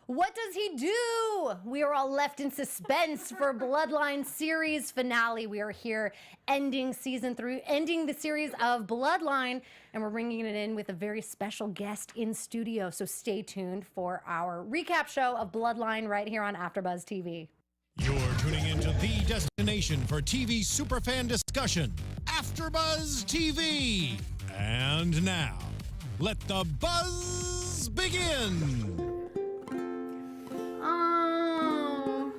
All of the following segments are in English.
What does he do? We are all left in suspense for Bloodline series finale. We are here ending season 3, ending the series of Bloodline, and we're bringing it in with a very special guest in studio. So stay tuned for our recap show of Bloodline right here on AFTERBUZZ TV. You're tuning into the destination for TV superfan discussion, AFTERBUZZ TV. And now, let the buzz begin. Oh,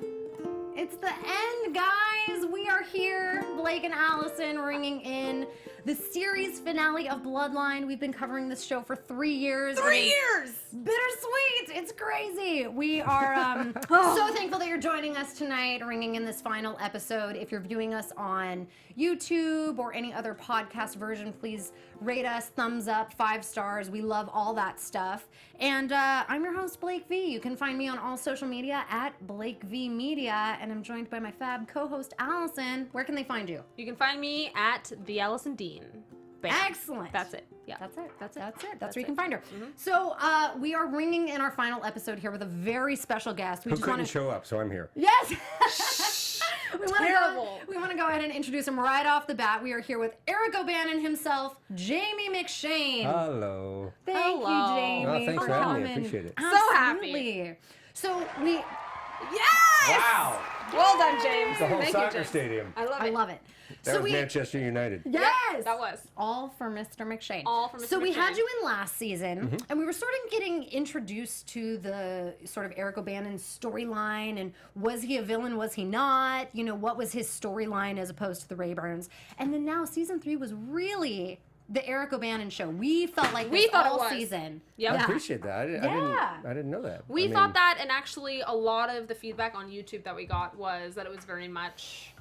it's the end, guys. We are here, Blake and Alison, ringing in the series finale of Bloodline. We've been covering this show for 3 years. 3 years! Bittersweet. It's crazy. We are so thankful that you're joining us tonight, ringing in this final episode. If you're viewing us on YouTube or any other podcast version, please rate us, thumbs up, 5 stars. We love all that stuff. And I'm your host, Blake V. You can find me on all social media at Blake V Media, and I'm joined by my fab co-host, Alison. Where can they find you? You can find me at the Alison Dean. Bam. Excellent. That's it. Yeah. That's it. That's it. That's it. That's That's where you it. can find her. Mm-hmm. So we are ringing in our final episode here with a very special guest. We Who just couldn't want to show up, so I'm here. Yes. Terrible. We want to go ahead and introduce him right off the bat. We are here with Eric O'Bannon himself, Jamie McShane. Hello. Thank Hello. you, Jamie. Oh, thanks for having me. I coming. appreciate it. So Absolutely. So we. Yes! Wow. Well done, James. The whole Thank soccer you, James. stadium. I love I it. love it. That so was Manchester United. Yes, that was. all for Mr. McShane. All for Mr. So we had McShane. you in last season, and we were sort of getting introduced to the sort of Eric O'Bannon's storyline, and was he a villain? Was he not? You know, what was his storyline as opposed to the Rayburns? And then now season 3 was really the Eric O'Bannon show. We felt like We this thought it all was. season. Yep. I Yeah. appreciate that. I didn't know that. We I mean, thought that, and actually a lot of the feedback on YouTube that we got was that it was very much,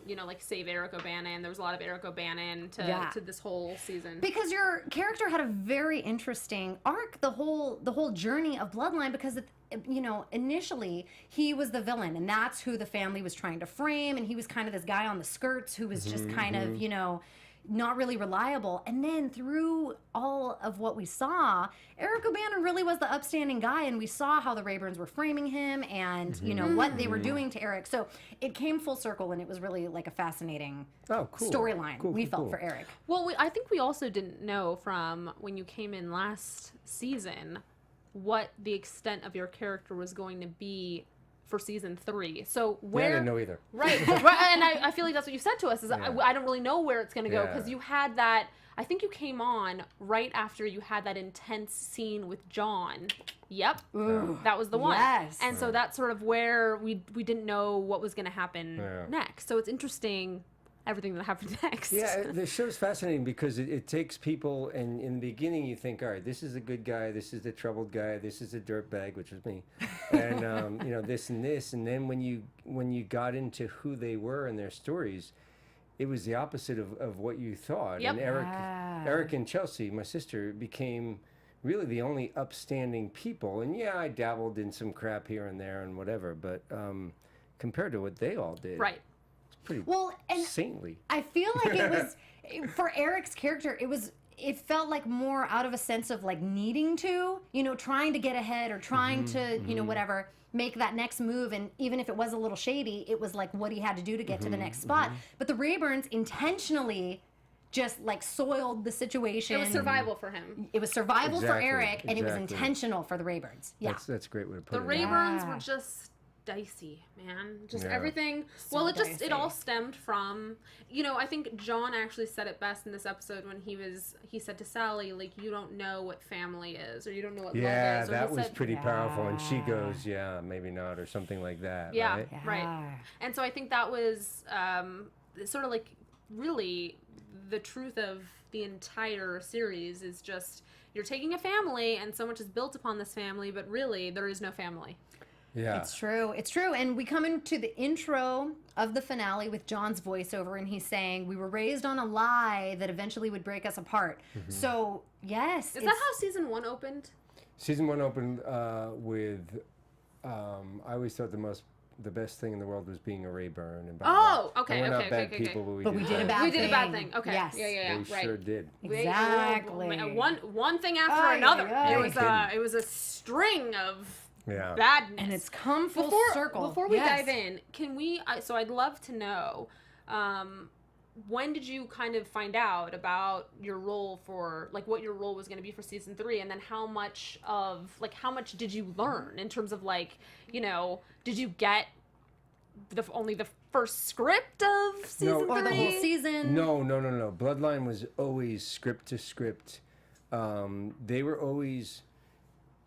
you know, like save Eric O'Bannon. There was a lot of Eric O'Bannon to this whole season. Because your character had a very interesting arc, the whole journey of Bloodline, because you know, initially he was the villain, and that's who the family was trying to frame, and he was kind of this guy on the skirts who was just kind of, you know, not really reliable. And then through all of what we saw, Eric O'Bannon really was the upstanding guy, and we saw how the Rayburns were framing him and, you know, what they were doing to Eric. So it came full circle, and it was really like a fascinating storyline we felt for Eric. Well, I think we also didn't know from when you came in last season what the extent of your character was going to be for season 3. So where... Yeah, I didn't know either. Right. Right. And I feel like that's what you said to us, is Yeah. I don't really know where it's going to go, Yeah. because you had that... I think you came on right after you had that intense scene with John. Yep. Ooh. That was the one. Yes. And so that's sort of where we didn't know what was going to happen Yeah. next. So it's interesting, everything that happened next. Yeah, the show's fascinating because it takes people, and in the beginning you think, all right, this is a good guy, this is the troubled guy, this is a dirtbag, which was me, and you know, this, and then when you got into who they were and their stories, it was the opposite of what you thought. Yep. And Eric and Chelsea, my sister, became really the only upstanding people. And yeah, I dabbled in some crap here and there and whatever, but compared to what they all did, Right. pretty and saintly. I feel like it was, for Eric's character, it felt like more out of a sense of like needing to, you know, trying to get ahead or trying to, you know, whatever, make that next move. And even if it was a little shady, it was like what he had to do to get to the next spot. But the Rayburns intentionally just like soiled the situation. It was survival for him. It was survival for Exactly, Eric, and it was exactly. intentional for the Rayburns. Yeah. That's a great way to put The it. Rayburns Yeah. were just dicey, man. Just Yeah. everything. So Well, it dicey. all stemmed from, you know, I think John actually said it best in this episode when he said to Sally, like, you don't know what family is, or you don't know what Yeah, love is. Or that he was said, pretty powerful. And she Yeah. goes, yeah, maybe not, or something like that. Yeah, Right? right. Yeah. And so I think that was sort of like really the truth of the entire series is just you're taking a family and so much is built upon this family, but really there is no family. Yeah. It's true. It's true. And we come into the intro of the finale with John's voiceover, and he's saying, we were raised on a lie that eventually would break us apart. So, yes. Is that how season 1 opened? Season 1 opened with, I always thought the best thing in the world was being a Rayburn. And Oh, okay, and we're not okay, bad okay, okay. people, But we did a bad We thing. did a bad thing. Okay. Yes. Yeah, We right. sure did. Exactly. One thing after Ay, another. ay, ay. It was a string of Yeah. badness. And it's come full circle. Before we Yes. dive in, can we? So I'd love to know, when did you kind of find out about your role for, like, what your role was going to be for season 3, and then how much did you learn in terms of, like, you know, did you get only the first script of season 3? Or the whole season? No. Bloodline was always script to script. They were always,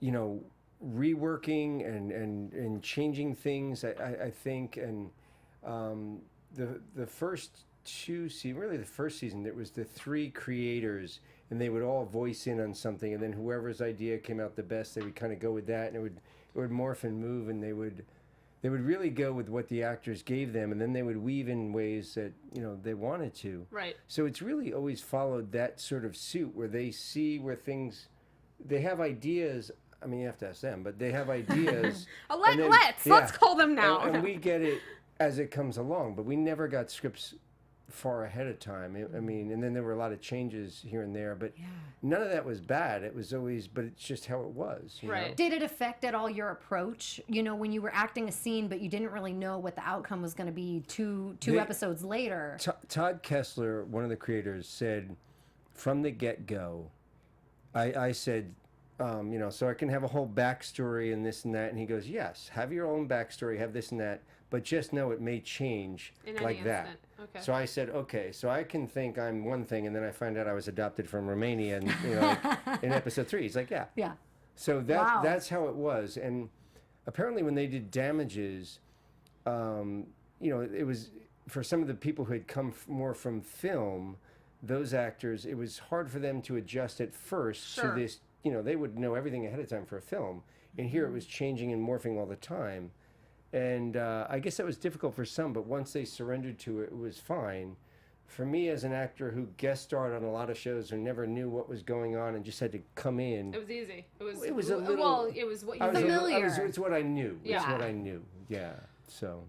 you know, reworking and changing things, I think. And the first the first season, it was the 3 creators, and they would all voice in on something, and then whoever's idea came out the best, they would kind of go with that, and it would morph and move, and they would really go with what the actors gave them, and then they would weave in ways that, you know, they wanted to. Right. So it's really always followed that sort of suit where they see where things, they have ideas. I mean, you have to ask them, but they have ideas. Let's call them now. And we get it as it comes along, but we never got scripts far ahead of time. I mean, and then there were a lot of changes here and there, but none of that was bad. It was always, but it's just how it was. You know? Did it affect at all your approach? You know, when you were acting a scene, but you didn't really know what the outcome was going to be two episodes later. Todd Kessler, one of the creators, said from the get-go, I said, you know, so I can have a whole backstory and this and that. And he goes, yes, have your own backstory, have this and that, but just know it may change like that. Okay. So I said, okay, so I can think I'm one thing, and then I find out I was adopted from Romania, and, you know, like, in episode 3, he's like, yeah. Yeah. So that's how it was. And apparently when they did Damages, you know, it was, for some of the people who had come more from film, those actors, it was hard for them to adjust at first to this, you know, they would know everything ahead of time for a film. And here it was changing and morphing all the time. And I guess that was difficult for some, but once they surrendered to it, it was fine. For me, as an actor who guest starred on a lot of shows and never knew what was going on and just had to come in, it was easy. It was a little. Well, it was what you familiar. It's what I knew. Yeah. It's what I knew. Yeah. So.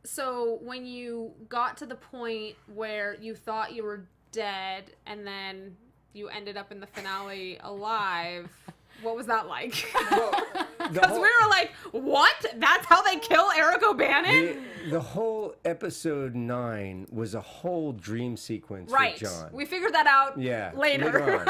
So when you got to the point where you thought you were dead, and then you ended up in the finale alive. What was that like? Because we were like, what? That's how they kill Eric O'Bannon? The whole episode 9 was a whole dream sequence for John. We figured that out later. On.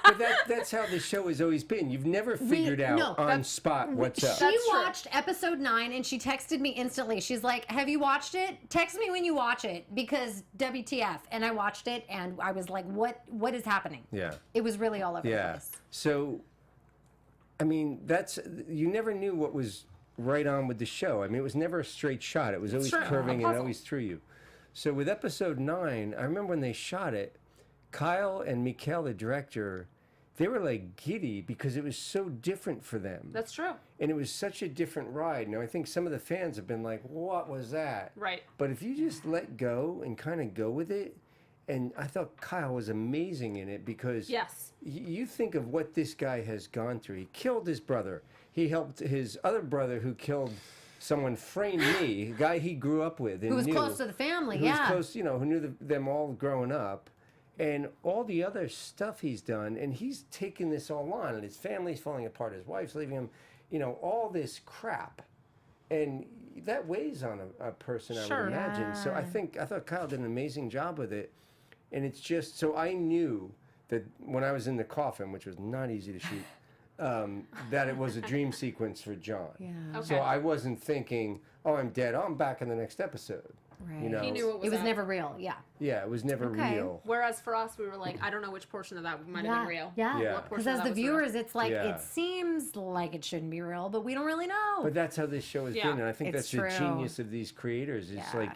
But that's how the show has always been. You've never figured out on spot what's up. She watched episode 9 and she texted me instantly. She's like, have you watched it? Text me when you watch it, because WTF. And I watched it and I was like, what is happening? Yeah. It was really all over the place. So, I mean, you never knew what was right on with the show. I mean, it was never a straight shot. It was always curving and always through you. So with episode 9, I remember when they shot it, Kyle and Mikhail, the director, they were like giddy because it was so different for them. That's true. And it was such a different ride. Now, I think some of the fans have been like, what was that? Right. But if you just let go and kind of go with it, and I thought Kyle was amazing in it because you think of what this guy has gone through. He killed his brother. He helped his other brother who killed someone, framed me, a guy he grew up with. And who was close to the family, who was close, you know, who knew them all growing up. And all the other stuff he's done, and he's taken this all on, and his family's falling apart, his wife's leaving him, you know, all this crap. And that weighs on a person, I would imagine. So I thought Kyle did an amazing job with it. And it's just, so I knew that when I was in the coffin, which was not easy to shoot, that it was a dream sequence for John. Yeah. Okay. So I wasn't thinking, oh, I'm dead. Oh, I'm back in the next episode. Right. You know? He knew it was never real. Yeah. Yeah, it was never real. Whereas for us, we were like, I don't know which portion of that might have been real. Yeah. Because as the viewers, it's like, it seems like it shouldn't be real, but we don't really know. But that's how this show has been. And I think that's the genius of these creators. It's like,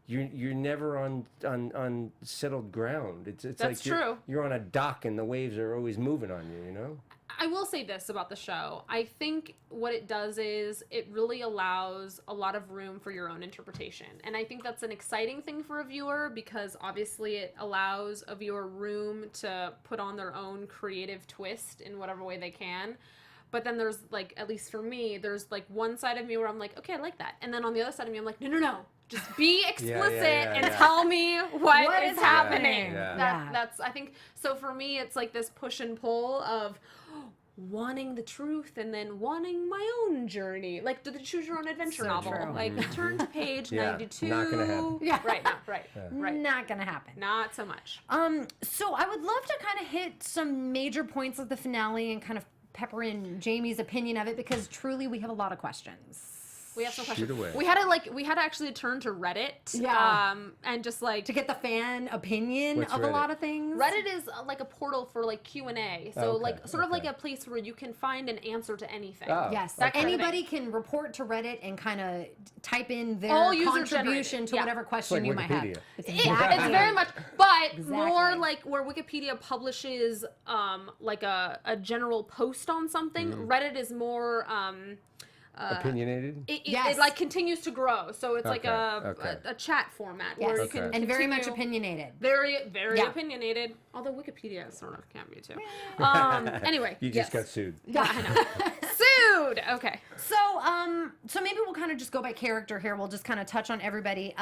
you're never on settled ground. It's like you're on a dock and the waves are always moving on you, you know? I will say this about the show. I think what it does is it really allows a lot of room for your own interpretation. And I think that's an exciting thing for a viewer because obviously it allows a viewer room to put on their own creative twist in whatever way they can. But then there's like, at least for me, there's like one side of me where I'm like, okay, I like that. And then on the other side of me, I'm like, no. Just be explicit and tell me what is happening. That's I think so for me it's like this push and pull of wanting the truth and then wanting my own journey, like the choose your own adventure So novel. true. Like turn to page Yeah, 92. not gonna happen. Yeah. Right. No, right. Right. Not gonna happen. Not so much. So I would love to kind of hit some major points of the finale and kind of pepper in Jamie's opinion of it, because truly we have a lot of questions. We have some questions. away. We had to actually turn to Reddit. Yeah. And just like To get the fan opinion What's of a Reddit? lot of things. Reddit is like a portal for like Q&A. So Okay, like sort of like okay. a place where you can find an answer to anything. Oh. Yes, That kind of anybody can report to Reddit and kind of type in their All user contribution generated, to yeah. whatever question like you might have. Wikipedia. It's It's very much, but more Exactly. like where Wikipedia publishes like a general post on something. Reddit is more Opinionated. Yes. it like continues to grow. So it's like Okay. a chat format Yes. where you Okay. can And very much continue- opinionated. Very Yeah. opinionated. Although Wikipedia sort of can be too. Anyway, You just got sued. Yeah, I know. Sued. Okay. So maybe we'll kind of just go by character here. We'll just kind of touch on everybody.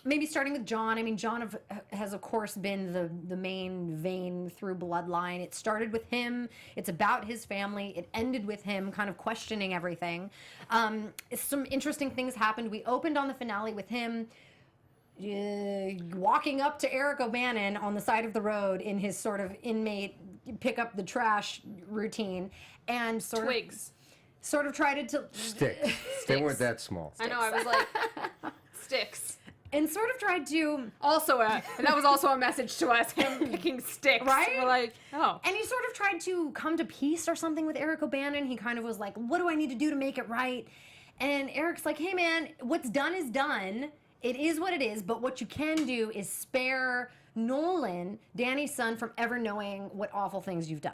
Maybe starting with John. I mean, John has of course been the main vein through Bloodline. It started with him. It's about his family. It ended with him kind of questioning everything. Some interesting things happened. We opened on the finale with him walking up to Eric O'Bannon on the side of the road in his sort of inmate pick up the trash routine, and sort of tried to Sticks. They weren't that small. I know. I was like, sticks. and sort of tried to, And that was also a message to us. Him picking sticks. Right? We're like, oh. and he sort of tried to come to peace or something with Eric O'Bannon. He kind of was like, what do I need to do to make it right? And Eric's like, hey man, what's done is done. It is what it is, but what you can do is spare Nolan, Danny's son, from ever knowing what awful things you've done.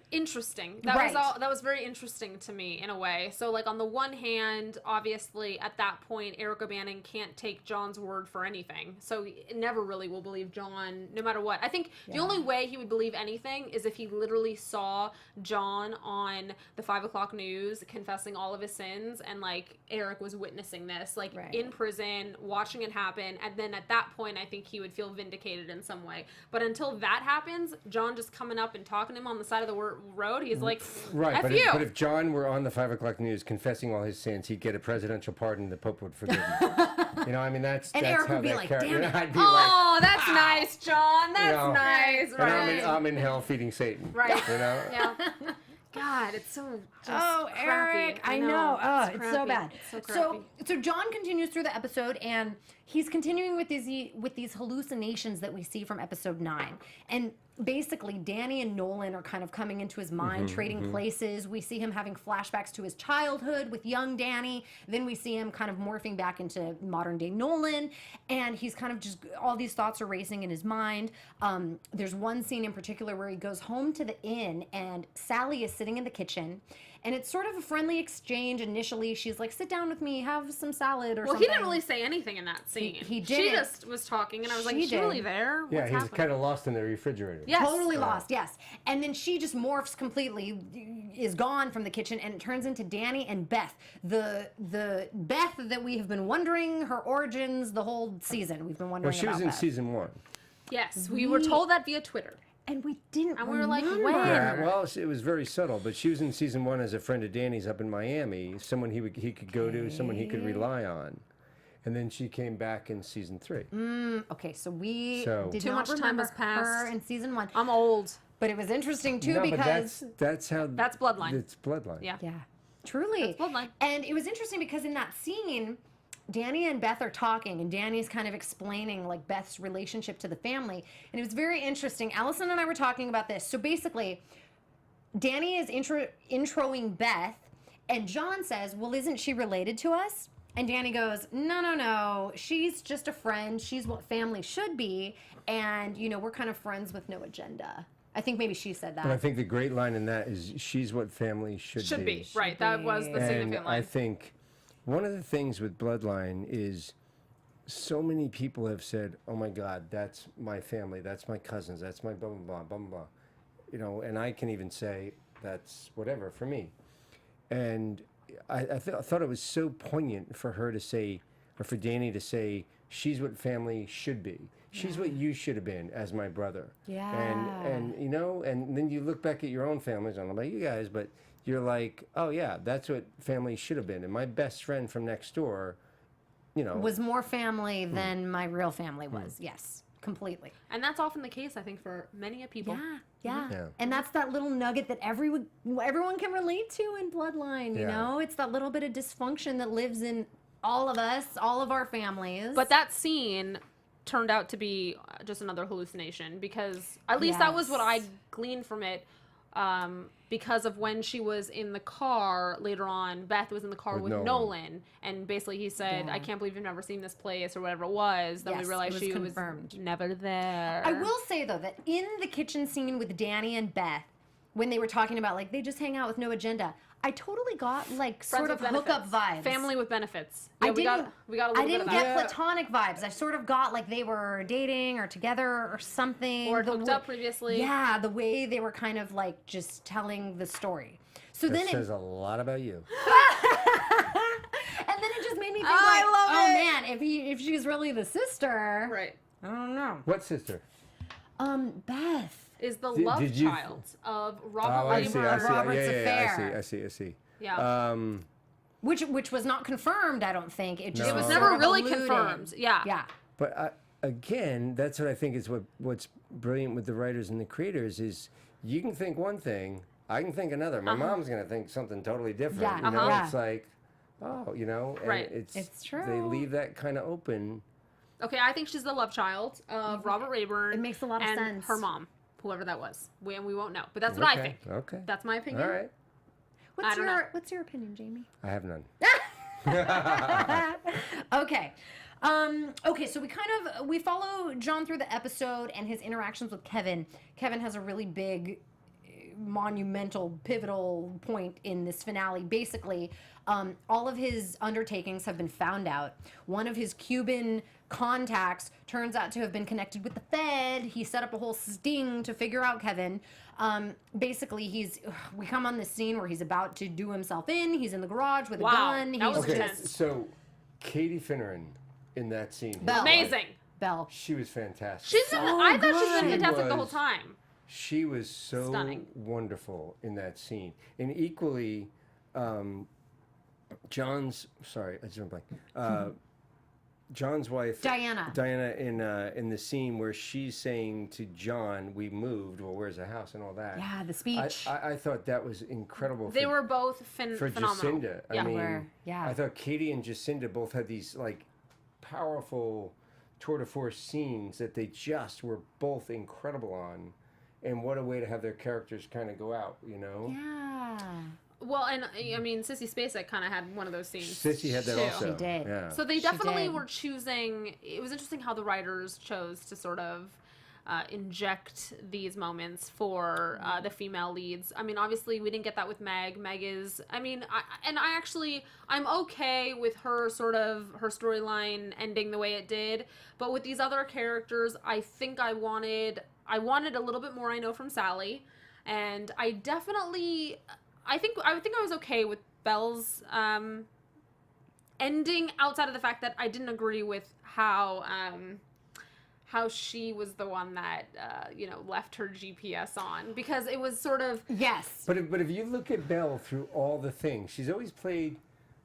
Interesting. Right. That was very interesting to me in a way. So like on the one hand, obviously at that point Eric O'Bannon can't take John's word for anything. So he never really will believe John no matter what. I think the only way he would believe anything is if he literally saw John on the 5 o'clock news confessing all of his sins, and like Eric was witnessing this like Right. in prison watching it happen, and then at that point I think he would feel vindicated in some way. But until that happens, John just coming up and talking to him on the side of the road, he's like, Right, F but you. but if John were on the 5 o'clock news confessing all his sins, he'd get a presidential pardon. The Pope would forgive him. You know, I mean, that's Eric how would be that like, character. "Damn it." I'd be like, Oh, that's nice, John. That's know, nice. and Right. I'm in hell feeding Satan. Right. You know. Yeah. God, it's so just Oh, crappy. Eric, I know. Oh, it's so crappy. bad. It's so crappy. So John continues through the episode, and he's continuing with these hallucinations that we see from episode 9. And basically, Danny and Nolan are kind of coming into his mind, trading places. We see him having flashbacks to his childhood with young Danny. Then we see him kind of morphing back into modern day Nolan, and he's kind of just, all these thoughts are racing in his mind. There's one scene in particular where he goes home to the inn, and Sally is sitting in the kitchen. And it's sort of a friendly exchange initially. She's like, sit down with me, have some salad or Well, something. he didn't really say anything in that scene. He She didn't. just was talking, and I was like, She is she really did. there? What's Yeah, he's happening? kind of lost in the refrigerator. Yes. Totally lost, yes. And then she just morphs completely, is gone from the kitchen, and it turns into Danny and Beth. The Beth that we have been wondering, her origins the whole season. We've been wondering Well, she was about in Beth. season 1. Yes, we were told that via Twitter. And we didn't And we were like, remember. when? Yeah, well, it was very subtle, but she was in season 1 as a friend of Danny's up in Miami, someone he could go to, someone he could rely on, and then she came back in season 3. Okay, so we So- did Too not much time remember has passed. her in season 1. I'm old. But it was interesting too No, because but that's how. That's Bloodline. It's Bloodline. Yeah. yeah, truly. That's Bloodline. And it was interesting because in that scene, Danny and Beth are talking, and Danny's kind of explaining like Beth's relationship to the family, and it was very interesting. Allison and I were talking about this. So basically, Danny is introing Beth, and John says, "Well, isn't she related to us?" And Danny goes, "No. She's just a friend. She's what family should be, and we're kind of friends with no agenda." I think maybe she said that. But I think the great line in that is, "She's what family should be." Right. That was the significant And line. I think one of the things with Bloodline is so many people have said, "Oh my God, that's my family, that's my cousins, that's my blah blah blah blah blah," and I can even say that's whatever for me. And I thought it was so poignant for her to say, or for Danny to say, she's what family should be. She's what you should have been as my brother. Yeah. And you know, and then you look back at your own families. I don't know about you guys, but you're like, oh yeah, that's what family should have been. And my best friend from next door, you know, was more family than my real family was. Yes, completely. And that's often the case, I think, for many a people. Yeah. And that's that little nugget that everyone can relate to in Bloodline, you know? It's that little bit of dysfunction that lives in all of us, all of our families. But that scene turned out to be just another hallucination, because at least that was what I gleaned from it. Because of when she was in the car later on, Beth was in the car with Nolan, and basically he said, I can't believe you've never seen this place, or whatever it was. Then we realized she was never there. I will say, though, that in the kitchen scene with Danny and Beth, when they were talking about, like, they just hang out with no agenda, I totally got, like, sort of hookup vibes. Family with benefits. Yeah, we got a little bit of that. I didn't get platonic vibes. I sort of got like they were dating or together or something. Or hooked up previously. Yeah, the way they were kind of like just telling the story. So that then says a lot about you. And then it just made me think man, if she's really the sister. Right. I don't know. What sister? Beth. Is the love child of Robert Rayburns. Robert's affair. I see. Yeah. Which was not confirmed, I don't think. It just was never really confirmed. Yeah. Yeah. But again, that's what I think is what's brilliant with the writers and the creators is you can think one thing, I can think another. My mom's going to think something totally different. Yeah. You know, it's like, oh, you know, and Right. It's true. They leave that kind of open. Okay, I think she's the love child of Robert Rayburn. It makes a lot of and sense. Her mom, whoever that was. We won't know. But that's what I think. Okay. That's my opinion. All right. What's your opinion, Jamie? I have none. Okay. Okay, so we follow John through the episode and his interactions with Kevin. Kevin has a really big, monumental, pivotal point in this finale. Basically, all of his undertakings have been found out. One of his Cuban contacts turns out to have been connected with the Fed. He set up a whole sting to figure out Kevin. Basically, we come on this scene where he's about to do himself in. He's in the garage with a gun. That was Okay, intense. so Katie Finneran in that scene. Belle. Amazing. Belle. She was fantastic. I thought she's been good. fantastic the whole time. She was so Stunning. wonderful in that scene. And equally, John's wife Diana in the scene where she's saying to John, "We moved. Well, where's the house?" and all that. Yeah, the speech. I thought that was incredible. They were both for phenomenal. Jacinda. Yeah. I mean, yeah. I thought Katie and Jacinda both had these like powerful tour de force scenes that they just were both incredible on. And what a way to have their characters kind of go out, you know? Yeah. Well, and I mean, Sissy Spacek kind of had one of those scenes. Sissy had that too. also. She did. Yeah. So they definitely did. were choosing. It was interesting how the writers chose to sort of inject these moments for the female leads. I mean, obviously, we didn't get that with Meg. Meg is, I mean, I'm okay with her sort of, her storyline ending the way it did. But with these other characters, I think I wanted a little bit more, I know, from Sally. And I definitely, I think I was okay with Belle's ending, outside of the fact that I didn't agree with how she was the one that left her GPS on, because it was sort of Yes. But if you look at Belle through all the things, she's always played,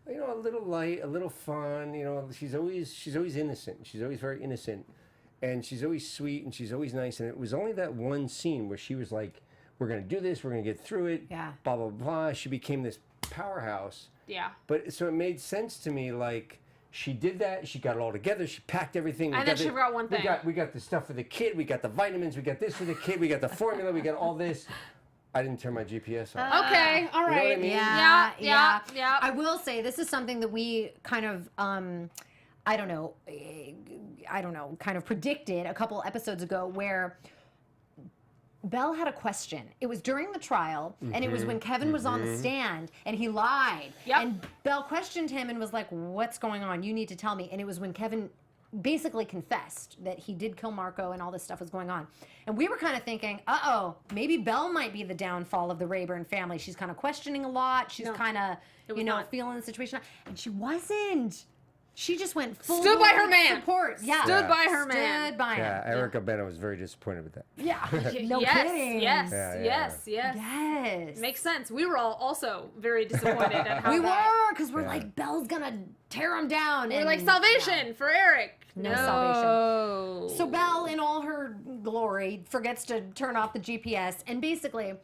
you know, a little light, a little fun. You know, she's always innocent. She's always very innocent, and she's always sweet, and she's always nice. And it was only that one scene where she was like, "We're gonna do this. We're gonna get through it." Yeah. Blah blah blah. She became this powerhouse. yeah. But so it made sense to me, like she did that. She got it all together. She packed everything. And then she forgot one thing. We got the stuff for the kid. We got the vitamins. We got this for the kid. We got the formula. We got all this. I didn't turn my GPS on. Okay, all You know right. what I mean? Yeah. Yeah. I will say this is something that we kind of, I don't know, kind of predicted a couple episodes ago, where Belle had a question. It was during the trial, and it was when Kevin was on the stand, and he lied. Yep. And Belle questioned him and was like, "What's going on? You need to tell me." And it was when Kevin basically confessed that he did kill Marco and all this stuff was going on. And we were kind of thinking, maybe Belle might be the downfall of the Rayburn family. She's kind of questioning a lot. She's kind of, not. feeling the situation. And she wasn't. She just went full Stood by her man. support. Yeah. Stood by her man. Stood by him. Yeah, Erica Bena was very disappointed with that. Yeah. No yes, kidding. yes, Yeah, yes, yes. Yes. Makes sense. We were all also very disappointed at how We that. were, because we're like, Belle's gonna tear him down. We're and, like, salvation for Eric. No salvation. So Belle, in all her glory, forgets to turn off the GPS, and basically,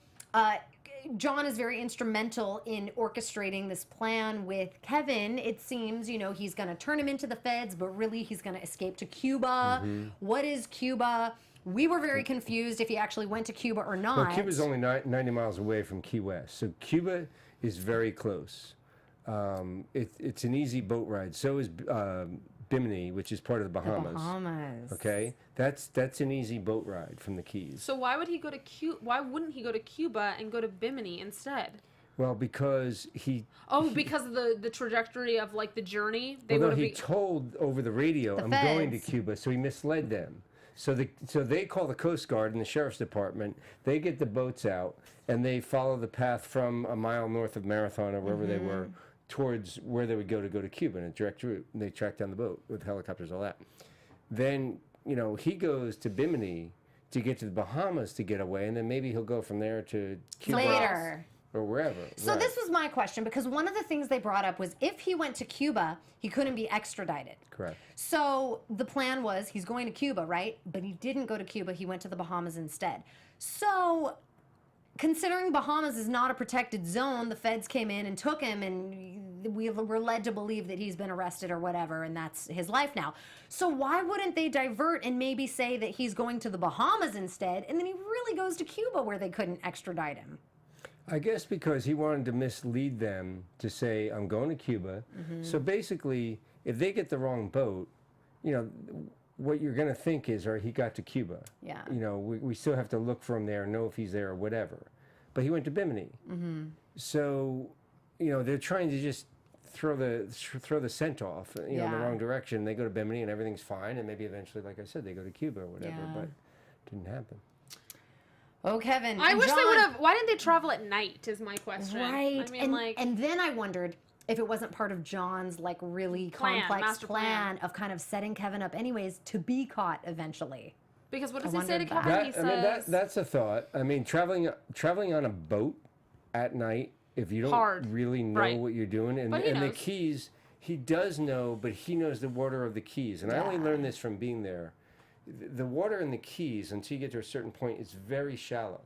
John is very instrumental in orchestrating this plan with Kevin. It seems, he's going to turn him into the feds, but really he's going to escape to Cuba. What is Cuba? We were very confused if he actually went to Cuba or not. Well, Cuba's only 90 miles away from Key West, so Cuba is very close. It's an easy boat ride. So is Bimini, which is part of the Bahamas. Bahamas. Okay, that's an easy boat ride from the Keys. So why would he go to Why wouldn't he go to Cuba and go to Bimini instead? Well, because Because of the trajectory of like the journey. he told over the radio, The "I'm going to feds. Cuba," so he misled them. So they call the Coast Guard and the Sheriff's Department. They get the boats out and they follow the path from a mile north of Marathon or wherever they were towards where they would go to Cuba in a direct route. And they track down the boat with helicopters, all that. Then, he goes to Bimini to get to the Bahamas to get away, and then maybe he'll go from there to Cuba Later. or wherever. So Right. this was my question, because one of the things they brought up was if he went to Cuba, he couldn't be extradited. Correct. So the plan was he's going to Cuba, right? But he didn't go to Cuba. He went to the Bahamas instead. So considering Bahamas is not a protected zone, the feds came in and took him, and we were led to believe that he's been arrested or whatever, and that's his life now. So why wouldn't they divert and maybe say that he's going to the Bahamas instead, and then he really goes to Cuba where they couldn't extradite him? I guess because he wanted to mislead them to say, I'm going to Cuba. So basically, if they get the wrong boat, what you're going to think is, he got to Cuba. Yeah. We still have to look for him there, know if he's there or whatever. But he went to Bimini. So, they're trying to just throw the scent off, in the Yeah. wrong direction. They go to Bimini and everything's fine. And maybe eventually, like I said, they go to Cuba or whatever. Yeah. But it didn't happen. Oh, Kevin. I and wish they John- would have. Why didn't they travel at night? Is my question. Right. I mean, and then I wondered if it wasn't part of John's really complex master plan plan. of kind of setting Kevin up anyways to be caught eventually. because what does I he say to wondered that. Kevin? He says, That's a thought. I mean, traveling on a boat at night, if you don't Hard. really know Right. what you're doing, and But he the knows. Keys, he does know, but he knows the water of the Keys. And I only Yeah. learned this from being there. The water in the Keys, until you get to a certain point, is very shallow.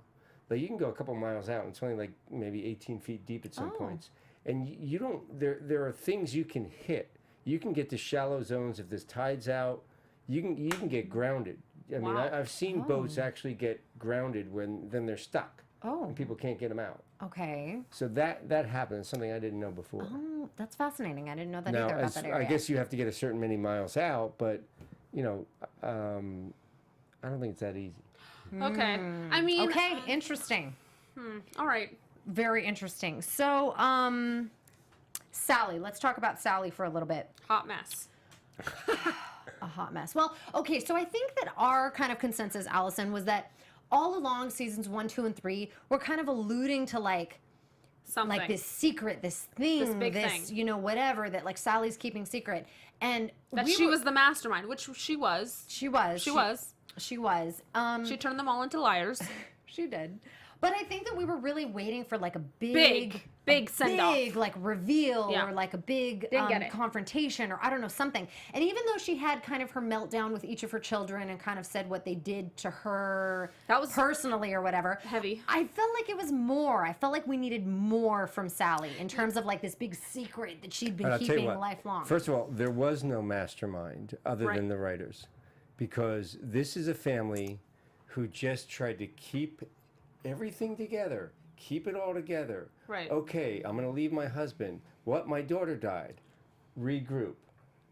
Like you can go a couple miles out, and it's only like maybe 18 feet deep at some points. And you don't. There are things you can hit. You can get to shallow zones if there's tides out. You can get grounded. I mean, Wow. I've seen boats actually get grounded when then they're stuck. Oh. And people can't get them out. Okay. So that happens. Something I didn't know before. Oh, that's fascinating. I didn't know that Now, either about that area. I guess you have to get a certain many miles out, but I don't think it's that easy. okay. I mean, Okay, interesting. all right. Very interesting. So, Sally, let's talk about Sally for a little bit. Hot mess. A hot mess. Well, okay, so I think that our kind of consensus, Allison, was that all along seasons 1, 2, and 3 were kind of alluding to Something. this secret, this thing, big thing. whatever that Sally's keeping secret, and that she was the mastermind, which she was. She was. She was. She was. She turned them all into liars. She did. But I think that we were really waiting for a Big send-off. big reveal Yeah. or a big Didn't get it. confrontation or I don't know, something. And even though she had kind of her meltdown with each of her children and kind of said what they did to her That was personally or whatever, heavy. I felt like it was more. I felt like we needed more from Sally in terms of this big secret that she'd been I'll tell you keeping what, lifelong. First of all, there was no mastermind other Right. than the writers, because this is a family who just tried to keep everything together, keep it all together. Right. Okay, I'm going to leave my husband. What? My daughter died. Regroup.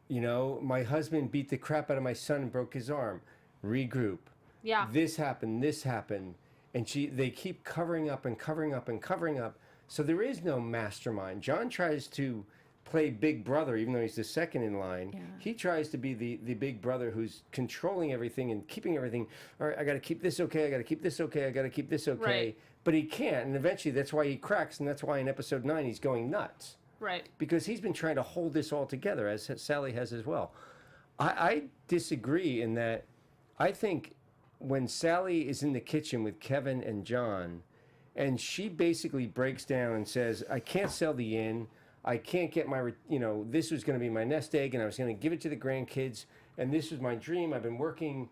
My husband beat the crap out of my son and broke his arm. Regroup. Yeah. This happened, and they keep covering up and covering up and covering up. So there is no mastermind. John tries to play big brother, even though he's the second in line. Yeah. He tries to be the big brother who's controlling everything and keeping everything. All right, I got to keep this okay. I got to keep this okay. I got to keep this okay. Right. But he can't, and eventually that's why he cracks, and that's why in episode 9 he's going nuts. Right. Because he's been trying to hold this all together, as Sally has as well. I disagree in that I think when Sally is in the kitchen with Kevin and John, and she basically breaks down and says, I can't sell the inn. I can't get my, this was going to be my nest egg, and I was going to give it to the grandkids, and this was my dream. I've been working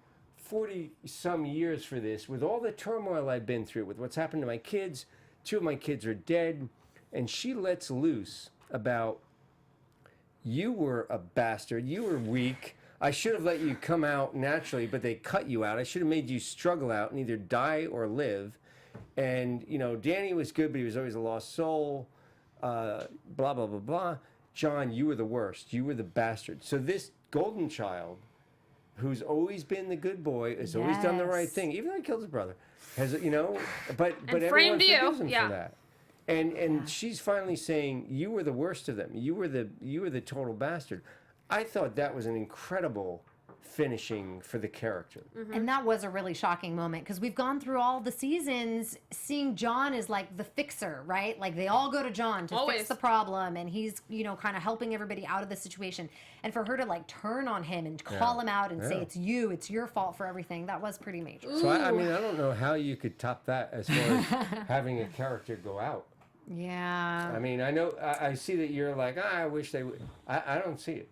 40-some years for this, with all the turmoil I've been through, with what's happened to my kids. 2 of my kids are dead. And she lets loose about, you were a bastard. You were weak. I should have let you come out naturally, but they cut you out. I should have made you struggle out and either die or live. And, Danny was good, but he was always a lost soul. Blah, blah, blah, blah. John, you were the worst. You were the bastard. So this golden child, who's always been the good boy, has always done the right thing, even though he killed his brother, has, but everyone forgives him for that. And she's finally saying, you were the worst of them. You were the total bastard. I thought that was an incredible finishing for the character. Mm-hmm. And that was a really shocking moment, because we've gone through all the seasons seeing John as like the fixer, right? Like they all go to John to fix the problem, and he's, kind of helping everybody out of the situation. And for her to like turn on him and call him out and say, it's your fault for everything, that was pretty major. So I don't know how you could top that as far as having a character go out. Yeah. I mean, I know, I see that you're like, I wish they would. I don't see it.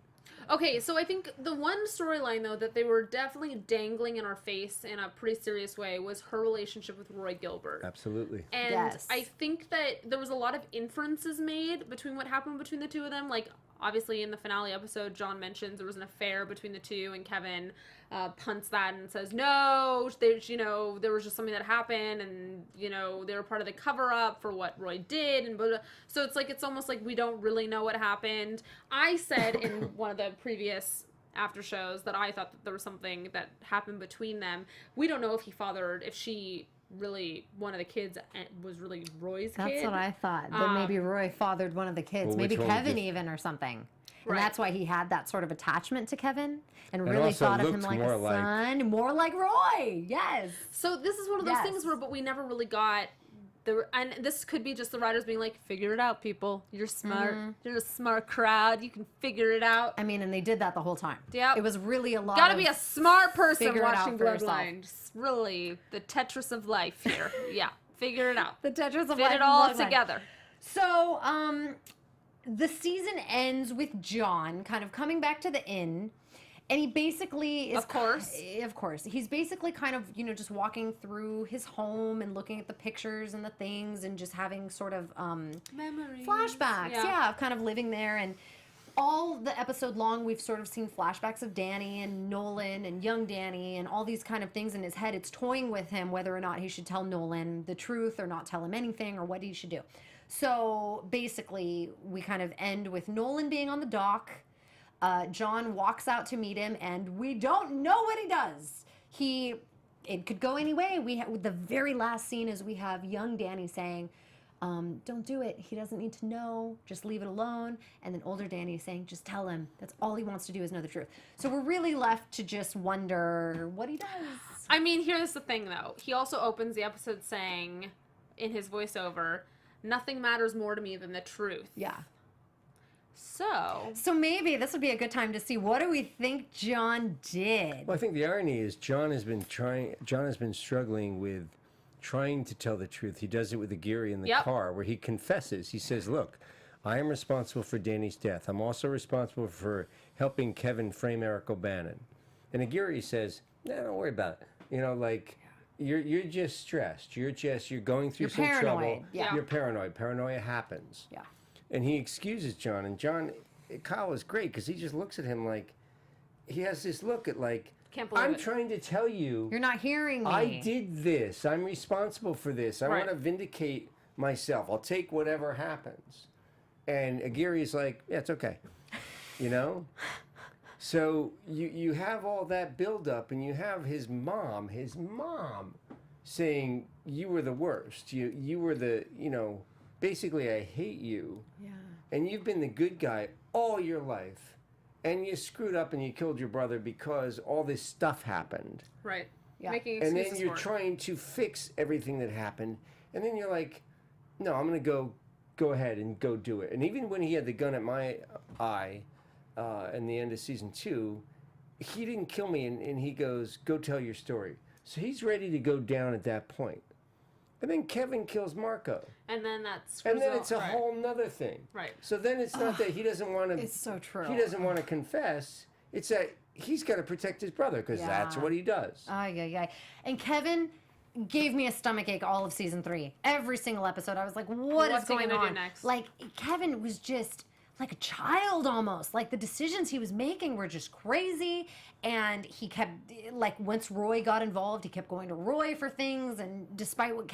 Okay, so I think the one storyline, though, that they were definitely dangling in our face in a pretty serious way was her relationship with Roy Gilbert. Absolutely. And I think that there was a lot of inferences made between what happened between the two of them. Like, obviously, in the finale episode, John mentions there was an affair between the two, and Kevin punts that and says, no, there was just something that happened, and, they were part of the cover-up for what Roy did, and blah, blah. So it's almost like we don't really know what happened. I said in one of the previous after shows that I thought that there was something that happened between them. We don't know if she really, one of the kids was really Roy's kid. That's what I thought. That maybe Roy fathered one of the kids. Well, maybe Kevin even or something. And that's why he had that sort of attachment to Kevin and really thought of him like a son. More like Roy. Yes. So this is one of those things but we never really got and this could be just the writers being like, figure it out, people. You're smart. Mm-hmm. You're a smart crowd. You can figure it out. I mean, and they did that the whole time. Yeah. It was really a lot. Gotta be a smart person watching Bloodline. Just really the Tetris of life here. Yeah. Figure it out. The Tetris of life. Fit it all together. So, the season ends with John kind of coming back to the inn. And he basically is... Of course. He's basically kind of, just walking through his home and looking at the pictures and the things and just having sort of... memories. Flashbacks. Yeah, of kind of living there. And all the episode long, we've sort of seen flashbacks of Danny and Nolan and young Danny and all these kind of things in his head. It's toying with him whether or not he should tell Nolan the truth or not tell him anything or what he should do. So basically, we kind of end with Nolan being on the dock. John walks out to meet him, and we don't know what he does. It could go any way. The very last scene is we have young Danny saying, don't do it. He doesn't need to know. Just leave it alone. And then older Danny saying, just tell him. That's all he wants to do is know the truth. So we're really left to just wonder what he does. I mean, here's the thing, though. He also opens the episode saying, in his voiceover, nothing matters more to me than the truth. Yeah. So maybe this would be a good time to see, what do we think John did? Well, I think the irony is John has been struggling with trying to tell the truth. He does it with Aguirre in the car, where he confesses. He says, look, I am responsible for Danny's death. I'm also responsible for helping Kevin frame Eric O'Bannon. And Aguirre says, no, don't worry about it. You're just stressed. You're going through some trouble. Yeah. You're paranoid. Paranoia happens. Yeah. And he excuses John. And Kyle is great because he just looks at him like, he has this look at like, can't believe I'm it. trying to tell you. You're not hearing me. I did this. I'm responsible for this. I want to vindicate myself. I'll take whatever happens. And Aguirre is like, yeah, it's okay. So you have all that buildup, and you have his mom saying, you were the worst. You were the, basically, I hate you. Yeah. And you've been the good guy all your life. And you screwed up and you killed your brother because all this stuff happened. Right. Yeah. Making And excuses then you're for it. trying to fix everything that happened. And then you're like, no, I'm going to go go ahead and go do it. And even when he had the gun at my eye in the end of season 2, he didn't kill me, and he goes, go tell your story. So he's ready to go down at that point. And then Kevin kills Marco. And then that's And then it's a whole nother thing. Right. So then it's not that he doesn't want to... It's so true. He doesn't want to confess. It's that he's got to protect his brother because that's what he does. Ay. And Kevin gave me a stomachache all of season 3. Every single episode, I was like, what's going on? Do next? Like, Kevin was just like a child almost. Like, the decisions he was making were just crazy. And he kept, like, once Roy got involved, he kept going to Roy for things. And despite what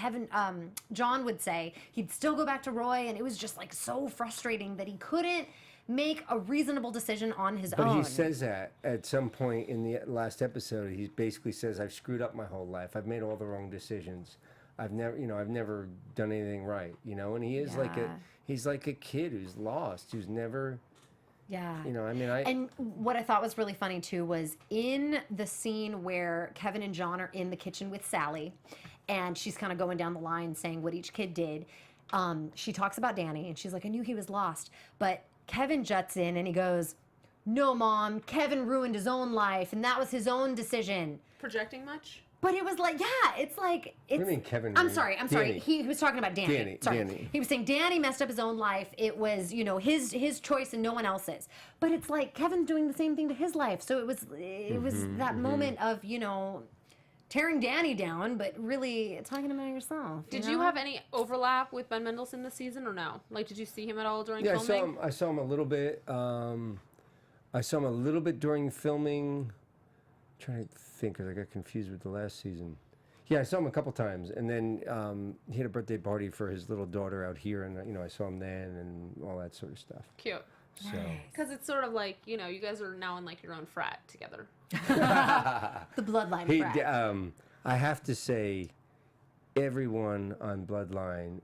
John would say, he'd still go back to Roy. And it was just, like, so frustrating that he couldn't make a reasonable decision on his own. But he says that at some point in the last episode. He basically says, I've screwed up my whole life. I've made all the wrong decisions. I've never done anything right, and he is he's like a kid who's lost, who's never, And what I thought was really funny too was in the scene where Kevin and John are in the kitchen with Sally, and she's kind of going down the line saying what each kid did. She talks about Danny, and she's like, I knew he was lost, but Kevin juts in and he goes, no, Mom, Kevin ruined his own life, and that was his own decision. Projecting much? But it was like, it's like, it's... What do you mean Kevin? I'm sorry. Danny. He was talking about Danny. Sorry. Danny. He was saying Danny messed up his own life. It was, his choice and no one else's. But it's like Kevin's doing the same thing to his life. So it was that moment of, tearing Danny down, but really talking about yourself. Did you have any overlap with Ben Mendelsohn this season or no? Like, did you see him at all during filming? I saw him a little bit. I saw him a little bit during filming. I'm trying to think, because I got confused with the last season. Yeah, I saw him a couple times, and then he had a birthday party for his little daughter out here, and I saw him then and all that sort of stuff. Cute. So. Because it's sort of like, you guys are now in like your own frat together. The Bloodline frat. I have to say, everyone on Bloodline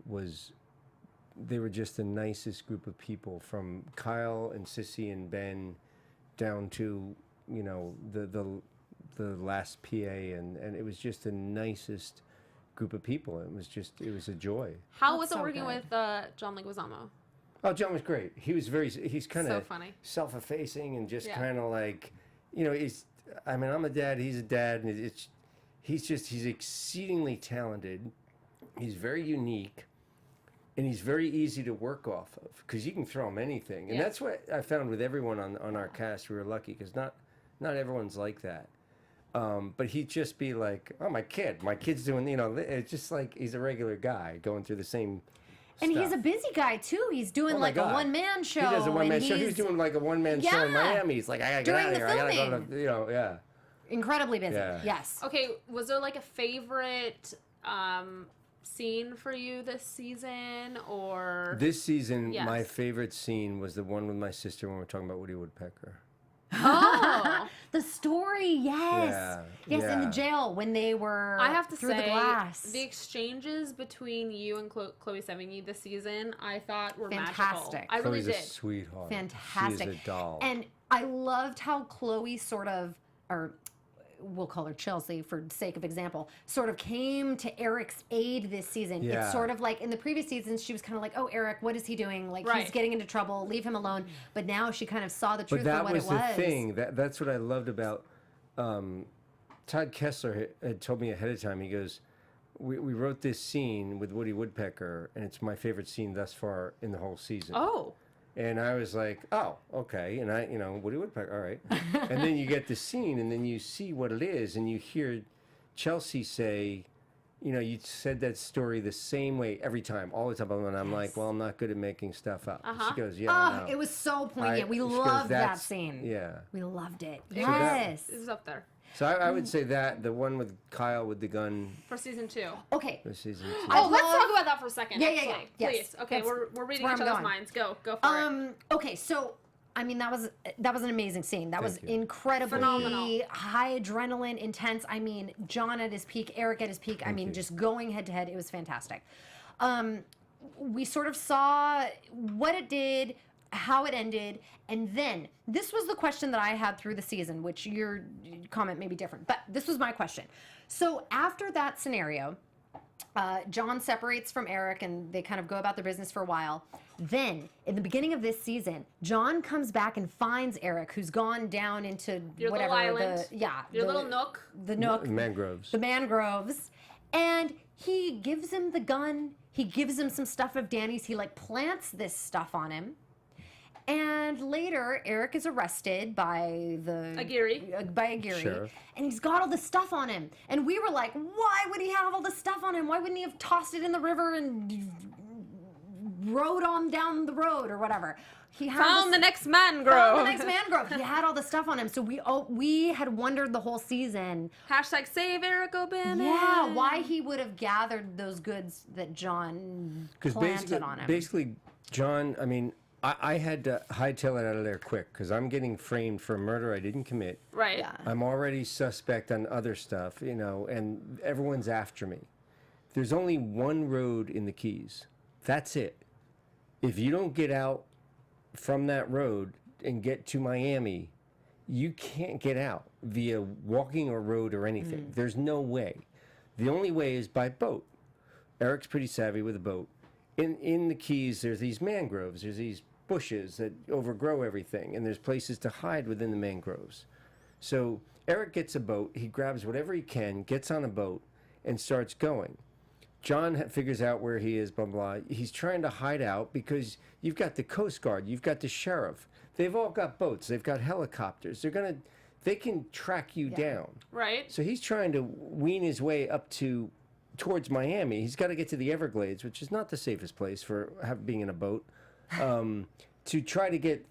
they were just the nicest group of people, from Kyle and Sissy and Ben down to, the last PA, and it was just the nicest group of people. It was a joy. How was it working with John Leguizamo? Oh, John was great. He's kind of so funny, self-effacing, and just kind of like, I'm a dad, he's a dad, and he's exceedingly talented. He's very unique, and he's very easy to work off of, because you can throw him anything. And that's what I found with everyone on our cast. We were lucky, because not everyone's like that. But he'd just be like, oh, my kid's doing, it's just like he's a regular guy going through the same And stuff. he's a busy guy too. He's doing a one-man show. He does a one-man show. He was doing like a one-man show in Miami. He's like, I gotta get out of here. I gotta go to, Incredibly busy. Yeah. Yes. Okay, was there like a favorite scene for you this season, or This season, Yes. my favorite scene was the one with my sister when we're talking about Woody Woodpecker. Oh, The story, yes. Yeah, Yes, in the yeah. jail when they were I have to through say, the glass. the exchanges between you and Chloe Sevigny this season, I thought were Fantastic. magical. I really Chloe's did. a sweetheart. Fantastic. She's a doll. And I loved how Chloe sort of, or we'll call her Chelsea for sake of example, sort of came to Eric's aid this season. Yeah. It's sort of like in the previous seasons, she was kind of like, oh, Eric, what is he doing? Like, Right. he's getting into trouble. Leave him alone. But now she kind of saw the truth But that for what was it was. the thing. That's what I loved about Todd Kessler had told me ahead of time. He goes, we wrote this scene with Woody Woodpecker, and it's my favorite scene thus far in the whole season. Oh, And I was like, oh, okay. And Woody Woodpecker, all right. And then you get the scene, and then you see what it is, and you hear Chelsea say, you said that story the same way every time, all the time. And I'm like, well, I'm not good at making stuff up. She goes, yeah, I know. It was so poignant. We she goes, loved that "That's-" scene. Yeah. We loved it. it Yes. was, it was up there So I would say that, the one with Kyle with the gun for season 2. Okay. for season 2. Oh, let's love- talk about that for a second. Yeah, actually. yes. Please. Okay, That's- we're reading where each I'm other's going. minds. Go for it. Okay, so that was an amazing scene. That was Thank you. incredibly Phenomenal. high adrenaline, intense. I mean, John at his peak, Eric at his peak. I mean, you. just going head to head. It was fantastic. We sort of saw what it did, how it ended, and then this was the question that I had through the season, which your comment may be different, but this was my question. So after that scenario, John separates from Eric and they kind of go about their business for a while. Then, in the beginning of this season, John comes back and finds Eric, who's gone down into Your whatever little island. Your the little nook. The nook. Mangroves. The mangroves. And he gives him the gun. He gives him some stuff of Danny's. He like plants this stuff on him. And later, Eric is arrested by Aguirre. Sheriff. And he's got all this stuff on him. And we were like, why would he have all this stuff on him? Why wouldn't he have tossed it in the river and rode on down the road or whatever? He had Found the next mangrove. Found the next mangrove. He had all the stuff on him. So we had wondered the whole season. Hashtag save Eric O'Bannon. Yeah, why he would have gathered those goods that John planted on him. Basically, John, I mean, I had to hightail it out of there quick because I'm getting framed for a murder I didn't commit. Right. Yeah. I'm already suspect on other stuff, you know, and everyone's after me. There's only one road in the Keys. That's it. If you don't get out from that road and get to Miami, you can't get out via walking or road or anything. There's no way. The only way is by boat. Eric's pretty savvy with a boat. In the Keys, there's these mangroves. There's these bushes that overgrow everything, and there's places to hide within the mangroves. So Eric gets a boat. He grabs whatever he can, gets on a boat, and starts going. John figures out where he is, blah, blah. He's trying to hide out because you've got the Coast Guard, you've got the sheriff. They've all got boats. They've got helicopters. They can track you down. Right. So he's trying to wean his way up towards Miami. He's got to get to the Everglades, which is not the safest place for being in a boat, to try to get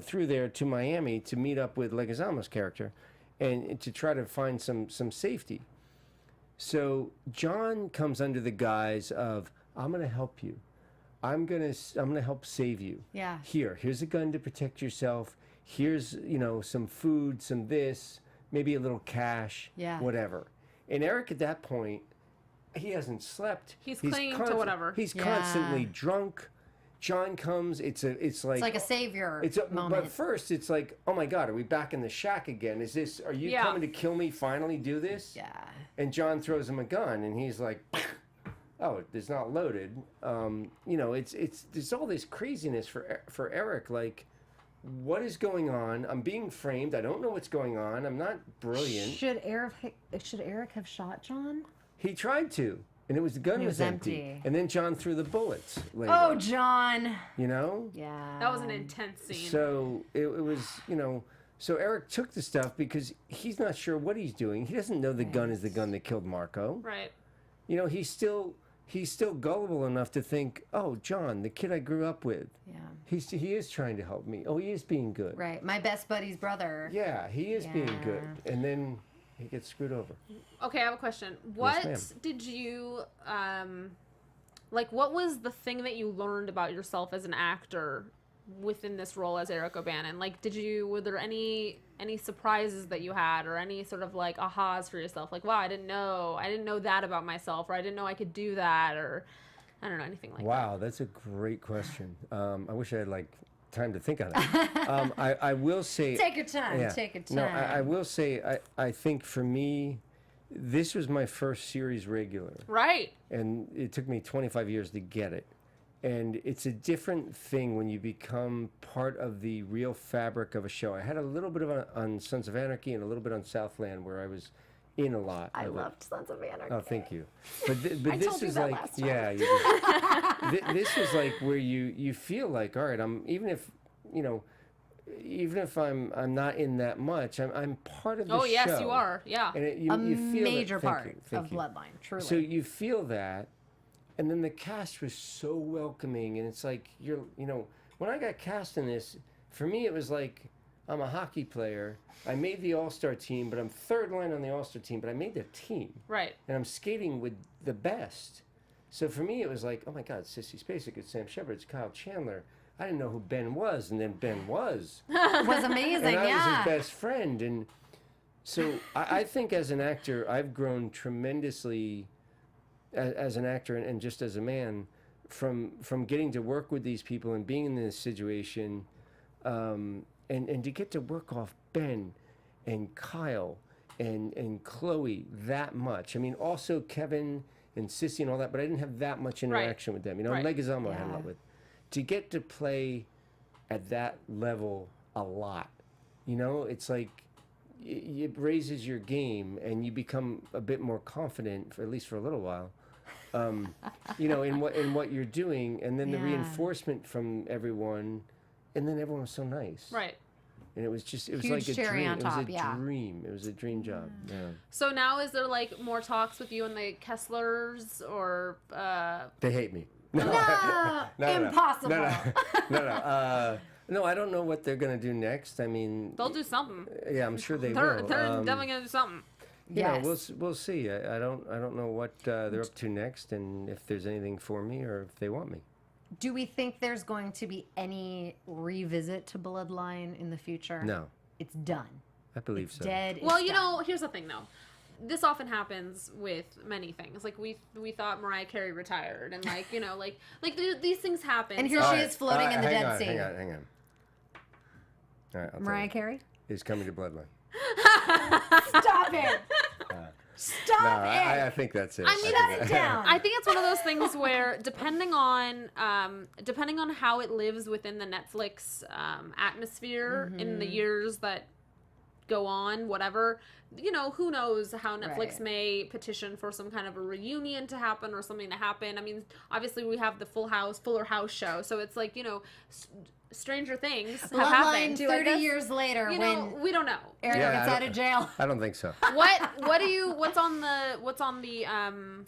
through there to Miami to meet up with Leguizamo's character, and to try to find some safety. So John comes under the guise of, I'm going to help you. I'm gonna help save you. Yeah. Here's a gun to protect yourself. Here's some food, some this, maybe a little cash, whatever. And Eric at that point, he hasn't slept. He's clinging to whatever. He's constantly drunk. John comes. It's like a savior moment. But first, it's like, oh my God, are we back in the shack again? Are you coming to kill me? Finally, do this? Yeah. And John throws him a gun, and he's like, oh, it's not loaded. There's all this craziness for Eric. Like, what is going on? I'm being framed. I don't know what's going on. I'm not brilliant. Should Eric have shot John? He tried to, and the gun was empty. And then John threw the bullets later. Oh, John. Yeah. That was an intense scene. So it was, so Eric took the stuff because he's not sure what he's doing. He doesn't know the gun is the gun that killed Marco. Right. He's still gullible enough to think, oh, John, the kid I grew up with. Yeah. He is trying to help me. Oh, he is being good. Right. My best buddy's brother. Yeah, he is being good. And then he gets screwed over. Okay, I have a question. What did you, what was the thing that you learned about yourself as an actor within this role as Eric O'Bannon? Like, were there any surprises that you had, or any sort of ahas for yourself? Like, wow, I didn't know that about myself, or I didn't know I could do that, or I don't know, anything like that. Wow, that's a great question. I wish I had time to think on it. I will say, take your time. Yeah, take your time. No, I will say, I think for me, this was my first series regular. Right. And it took me 25 years to get it. And it's a different thing when you become part of the real fabric of a show. I had a little bit on Sons of Anarchy and a little bit on Southland, where I was in a lot. I loved Sons of Anarchy. Oh, thank you. But I this told you is that like, last time. yeah, you this is like where you feel like, all right, even if I'm not in that much, I'm part of the show. Oh yes, you are. Yeah. And you feel major that, part thank of you. Bloodline, truly. So you feel that, and then the cast was so welcoming, and it's like when I got cast in this, for me it was like, I'm a hockey player. I made the All-Star team, but I'm third line on the All-Star team, but I made the team. Right. And I'm skating with the best. So for me, it was like, oh my God, it's Sissy Spacek, it's Sam Shepard, it's Kyle Chandler. I didn't know who Ben was, and then Ben was. was amazing, and I yeah. was his best friend. And so I think as an actor, I've grown tremendously as an actor and just as a man from getting to work with these people and being in this situation, and to get to work off Ben and Kyle and Chloe that much. I mean, also Kevin and Sissy and all that, but I didn't have that much interaction with them. You know, Right. Leguizamo I had a lot with. To get to play at that level a lot, you know, it's like it raises your game and you become a bit more confident, for at least for a little while. You know, in what you're doing, and then the reinforcement from everyone, and then everyone was so nice. Right. And it was just, it was Huge like a cherry dream. on It was top, a dream. It was a dream job. Yeah. So now is there like more talks with you and the Kesslers, or They hate me. No, impossible. No, I don't know what they're gonna do next. I mean, they'll do something. yeah, I'm sure they They're will. definitely gonna do something. You know, Yes. we'll see. I don't know what they're up to next, and if there's anything for me or if they want me. Do we think there's going to be any revisit to Bloodline in the future? No, It's done. I believe It's so. dead. Well, it's you done. know, here's the thing though. This often happens with many things. Like we thought Mariah Carey retired, and like, you know, like these things happen. And here So- she is floating in the hang Dead on, Sea. Hang on. All right, I'll tell Mariah you. Carey? Is coming to Bloodline. Stop it! Stop No, it! I think that's it. I mean, Shut it down. I think it's one of those things where, depending on how it lives within the Netflix atmosphere in the years that go on, whatever, you know, who knows how Netflix Right. may petition for some kind of a reunion to happen or something to happen. I mean, obviously we have the Fuller House show, so it's like, you know, stranger things have Bloodline happened. 30 years later You when know, we don't know. Eric Yeah, gets I out of jail. I don't think so. What's on the I don't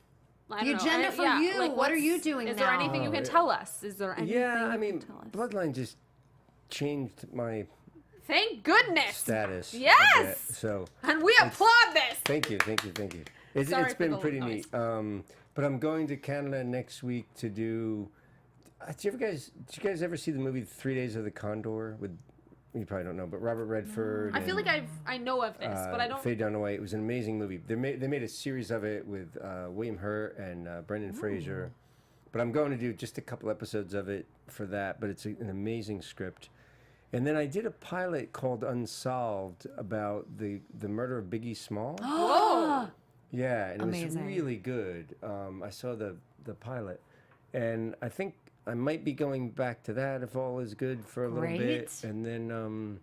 know, agenda for you. like, What are what's- you doing Is there now? anything you can tell us? Is there anything Yeah, I you mean, can tell us? Bloodline just changed my Thank goodness. status. a Yes! bit, so And we applaud this. thank you. It's Sorry for been the pretty noise. neat. But I'm going to Canada next week to do. Did you guys ever see the movie 3 Days of the Condor with? You probably don't know, but Robert Redford. I feel like I know of this, but I don't. Faye Dunaway. It was an amazing movie. They made a series of it with William Hurt and Brendan Fraser. But I'm going to do just a couple episodes of it for that. But it's an amazing script. And then I did a pilot called Unsolved about the murder of Biggie Small. Whoa. Yeah, and it Amazing. was really good. I saw the pilot, and I think I might be going back to that if all is good for a little bit. Great. And then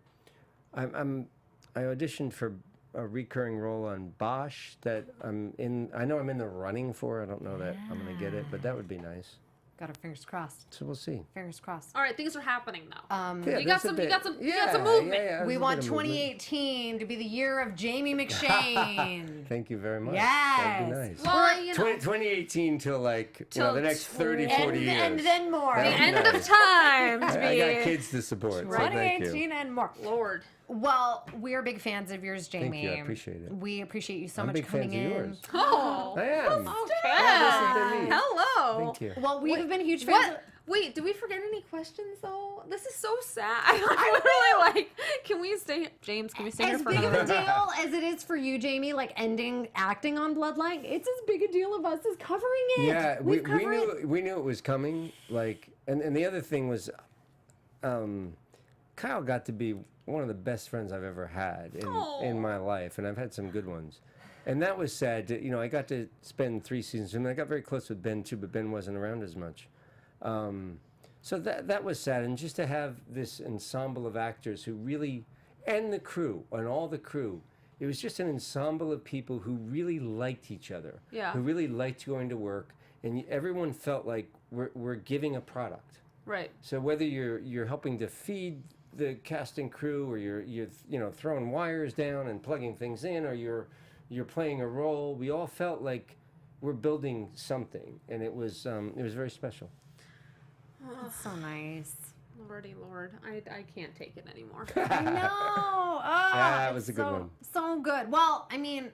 I auditioned for a recurring role on Bosch that I'm in. I know I'm in the running for. I don't know that I'm going to get it, but that would be nice. Got our fingers crossed. So we'll see. Fingers crossed. All right, things are happening though. Yeah, You got there's a some- bit- you got some yeah, movement. Yeah, We there's a want bit of movement. 2018 to be the year of Jamie McShane. Thank you very much. Yes. That'd be nice. Well, you know, 2018 till like Till the next 30, 40 years. and then more. the That'd be end of nice. time. I got kids to support, so thank you. 2018 and more. Lord. Well, we are big fans of yours, Jamie. Thank you, I appreciate it. We appreciate you so I'm much big coming fans in. of yours. Oh. I am. Okay. Hello. Thank you. Well, we've been huge fans. What? Wait, did we forget any questions though? This is so sad. I literally like. Can we stay, James? Can we stay here As for big of another? a deal as it is for you, Jamie, like ending acting on Bloodline, it's as big a deal of us as covering it. Yeah, we covered it. knew it was coming. Like, and the other thing was, Kyle got to be one of the best friends I've ever had in my life, and I've had some good ones. And that was sad. You know, I got to spend 3 seasons with him. I got very close with Ben too, but Ben wasn't around as much. So that was sad, and just to have this ensemble of actors who really, and the crew, and all the crew, it was just an ensemble of people who really liked each other, Yeah. who really liked going to work, and everyone felt like we're giving a product. Right. So whether you're helping to feed the cast and crew, or you're throwing wires down and plugging things in, or you're playing a role, we all felt like we're building something, and it was very special. That's so nice. Lordy Lord, I can't take it anymore. I know. Oh, Yeah, it was it's a good so, one. So good. Well, I mean,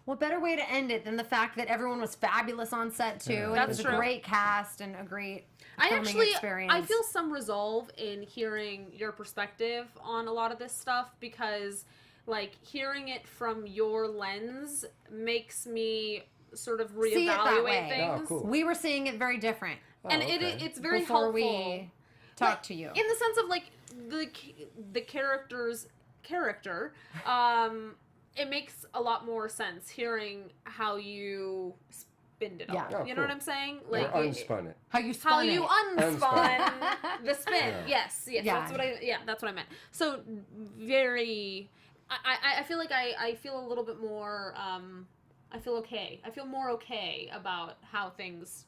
what better way to end it than the fact that everyone was fabulous on set too, and it That's was a true. great cast and a great I filming actually, experience. I feel some resolve in hearing your perspective on a lot of this stuff, because, like, hearing it from your lens makes me sort of reevaluate See it that way. things. Oh, cool. We were seeing it very different And okay. it's very before helpful. we talked to you. In the sense of, like, the character's character, it makes a lot more sense hearing how you spinned it Yeah. all. Oh, You know what cool. I'm saying? Or Like unspun it. How you spun how it. you unspun the spin. Yeah. Yes, Yeah. that's what I meant. So very I feel like I feel a little bit more I feel okay. I feel more okay about how things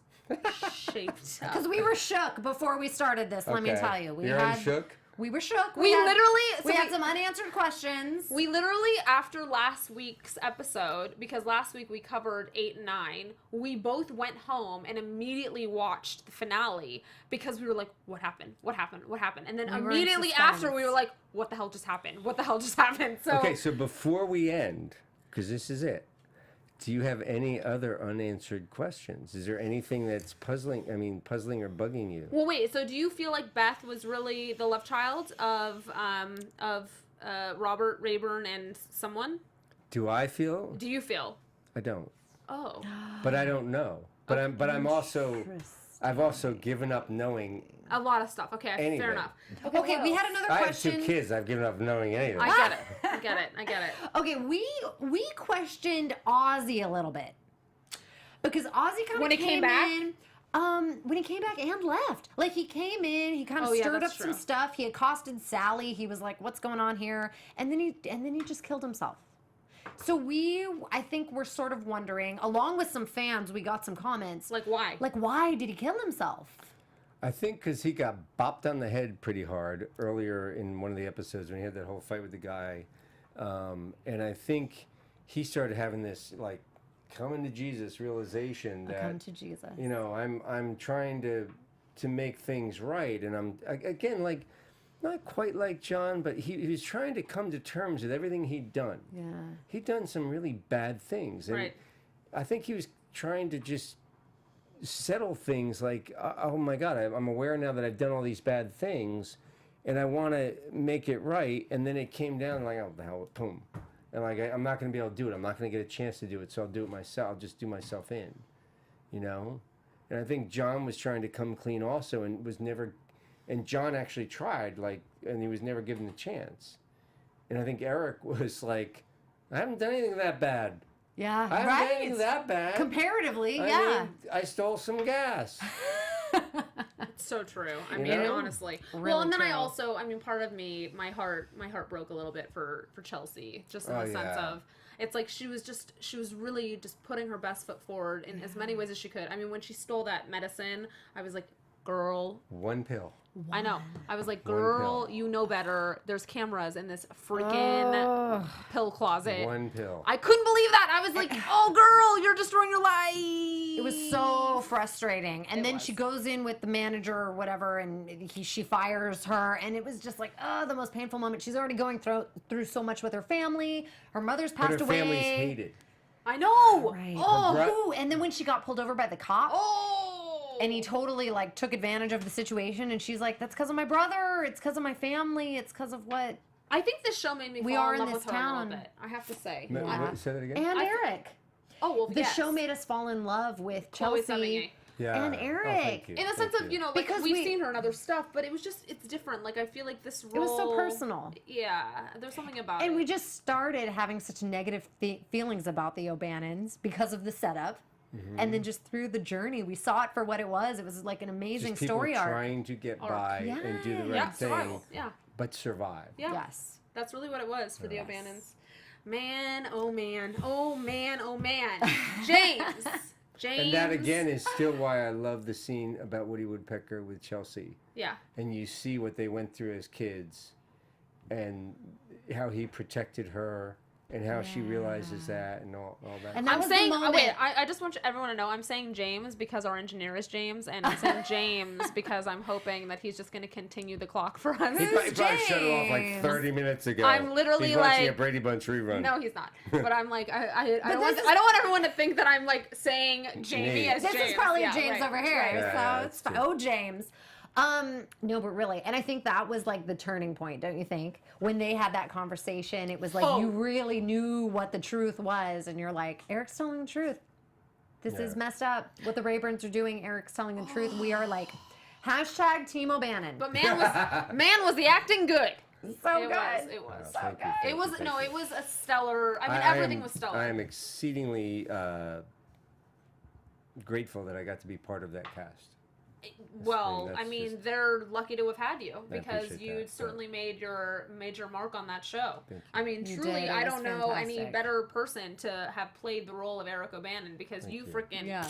shaped up. Because we were shook before we started this, let me Okay. tell you. You're shook? We were shook. We had, literally we had some unanswered questions. We literally, after last week's episode, because last week we covered 8 and 9, we both went home and immediately watched the finale because we were like, what happened? What happened? What happened? And then We were in immediately suspense. after, we were like, what the hell just happened? What the hell just happened? So, Okay, so before we end, because this is it, do you have any other unanswered questions? Is there anything that's puzzling or bugging you? well, wait. So, do you feel like Beth was really the love child of Robert Rayburn and someone? Do I feel? Do you feel? I don't. Oh, But I don't know. But I'm also I've also given up knowing a lot of stuff. Okay, anything. fair enough. Okay, we had another I have question. 2 kids. I've given up knowing anything. I get it. I get it. I get it. Okay, we questioned Ozzy a little bit because Ozzy kind When of he came back? in. When he came back and left, like he came in, he kind of Oh, yeah, stirred up that's some true. stuff. He accosted Sally. He was like, "What's going on here?" And then he just killed himself. So I think we're sort of wondering, along with some fans, we got some comments. Like, why? Like, why did he kill himself? I think because he got bopped on the head pretty hard earlier in one of the episodes when he had that whole fight with the guy. And I think he started having this, like, coming to Jesus realization that, Come to Jesus. you know, I'm trying to make things right. And I'm, again, like, not quite like John, but he was trying to come to terms with everything he'd done. Yeah. He'd done some really bad things. And Right. I think he was trying to just settle things like, oh my God, I'm aware now that I've done all these bad things and I want to make it right. And then it came down like, oh, the hell, boom. And like, I'm not going to be able to do it. I'm not going to get a chance to do it. So I'll do it myself. I'll just do myself in, you know? And I think John was trying to come clean also and was never, and John actually tried, like, and he was never given the chance. And I think Eric was like, I haven't done anything that bad. Yeah, I haven't done anything that bad. Comparatively, I yeah. mean, I stole some gas. It's so true. I You mean, know? honestly. Well, Really and then I true. also, I mean, part of me, my heart broke a little bit for Chelsea, just in Oh, the sense yeah. of, it's like she was really just putting her best foot forward in as many ways as she could. I mean, when she stole that medicine, I was like, girl, One pill. I know. I was like, One girl, pill. you know better. There's cameras in this freaking pill closet. One pill. I couldn't believe that. I was like, oh, girl, you're destroying your life. It was so frustrating. And It then was. she goes in with the manager or whatever, and she fires her. And it was just like, oh, the most painful moment. She's already going through so much with her family. Her mother's But passed her away. family's hated. I know. Right. Oh, Her Ooh, and then when she got pulled over by the cop, oh. and he totally like took advantage of the situation, and she's like, "That's because of my brother. It's because of my family. It's because of what." I think this show made me We fall are in in love this with her a town. little bit. I have to say. Say that again? And I- Eric. Oh, well, The yes. show made us fall in love with Chloe Chelsea Sevigny. Yeah. and Oh, Eric. thank you. In the Thank sense of, you know, like, Because we've we- seen her in other stuff, but it was just, it's different. Like, I feel like this role... It was so personal. Yeah, there's something about it. And we just started having such negative feelings about the O'Bannons because of the setup. And then just through the journey, we saw it for what it was. It was like an amazing Just people story arc. trying to get by and do the right yeah, thing, survival. Yeah, but survive. yeah. Yes. That's really what it was for the Yes. O'Bannons. Man, oh man, oh man, oh man. James. James. And that again is still why I love the scene about Woody Woodpecker with Chelsea. Yeah. And you see what they went through as kids and how he protected her and how she realizes that and all that. And that I'm was saying, the moment. wait, I just want everyone to know I'm saying James because our engineer is James, and I'm saying James because I'm hoping that he's just going to continue the clock for us. He probably shut it off like James? 30 minutes ago. I'm literally He's watching like- a Brady Bunch rerun. No, he's not. But I'm like, I don't this want, is- I don't want everyone to think that I'm like saying Jamie James. as This James. is probably Yeah, a James right, over here, right. Yeah, so yeah, it's that's fine. true. Oh, James. No, but really, and I think that was like the turning point, don't you think? When they had that conversation, it was like Oh. you really knew what the truth was, and you're like, Eric's telling the truth. This is Yeah. messed up. What the Rayburns are doing, Eric's telling the truth. We are like, hashtag Team O'Bannon. But man was the acting good. so It good. was. It was. So Thank you, good. thank It you, was thank no. you. It was a stellar. I mean, I everything am- was stellar. I am exceedingly grateful that I got to be part of that cast. Well, that's I mean, just- they're lucky to have had you I because appreciate you that, certainly made your mark on that show. Thank you. I mean, You truly, did. It I was don't know any fantastic. better person to have played the role of Eric O'Bannon because Thank you you. freaking Yeah.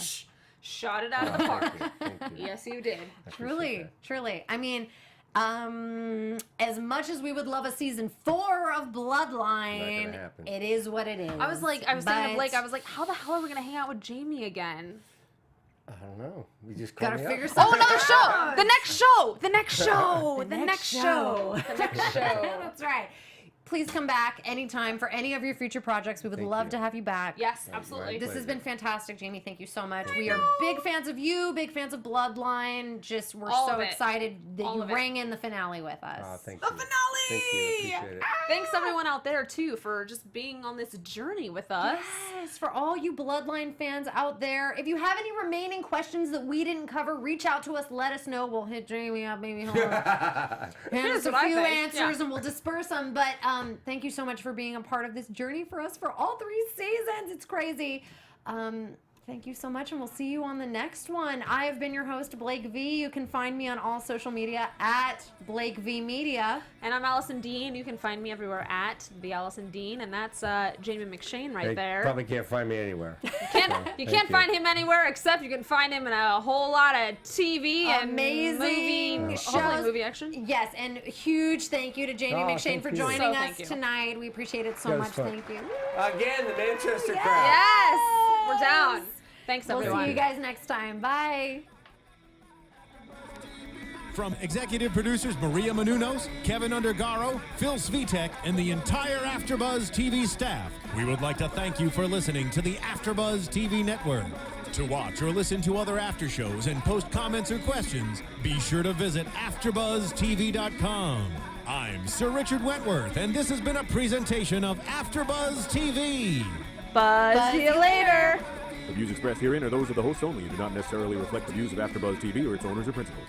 shot it out of the Oh, park. thank you. Yes, you did. I appreciate Truly, that. truly. I mean, as much as we would love a season 4 of Bloodline, happen. it is what it is. I was saying to Blake, But I was like, how the hell are we gonna hang out with Jamie again? I don't know. We just called gotta me figure up. something Oh, another show! out. The next show! The next show! The The next next show. show! The next show! That's right. Please come back anytime for any of your future projects. We would Thank love you. to have you back. Yes, Right, absolutely. right. This has Pleasure. been fantastic, Jamie. Thank you so much. We are big fans of you, big fans of Bloodline. Just we're All so of it. excited that All you of it. rang in the finale with us. Oh, thank The you. finale! Thank you. Appreciate it. Thanks everyone out there too for just being on this journey with us. Yes, for all you Bloodline fans out there, if you have any remaining questions that we didn't cover, reach out to us. Let us know. We'll hit Jamie up, maybe hand us Here's a what I few think. answers, Yeah. and we'll disperse them. But thank you so much for being a part of this journey for us for all 3 seasons. It's crazy. Thank you so much, and we'll see you on the next one. I have been your host, Blake V. You can find me on all social media at Blake V Media. And I'm Alison Dean. You can find me everywhere at the Alison Dean, and that's Jamie McShane right They there. probably can't find me anywhere. You Thank can't find him anywhere except you can find him in a whole lot of TV and Amazing movie, shows. hopefully movie action. Yes, and huge thank you to Jamie Oh, McShane thank for you. joining So us thank you. tonight. We appreciate it so That was much. fun. Thank you. Again, the Manchester crowd. Yes, we're down. Thanks We'll everyone. see you guys next time. Bye. From executive producers Maria Menounos, Kevin Undergaro, Phil Svitek, and the entire AfterBuzz TV staff, we would like to thank you for listening to the AfterBuzz TV network. To watch or listen to other after shows and post comments or questions, be sure to visit AfterBuzzTV.com. I'm Sir Richard Wentworth, and this has been a presentation of AfterBuzz TV. Buzz you later. The views expressed herein are those of the hosts only and do not necessarily reflect the views of AfterBuzz TV or its owners or principals.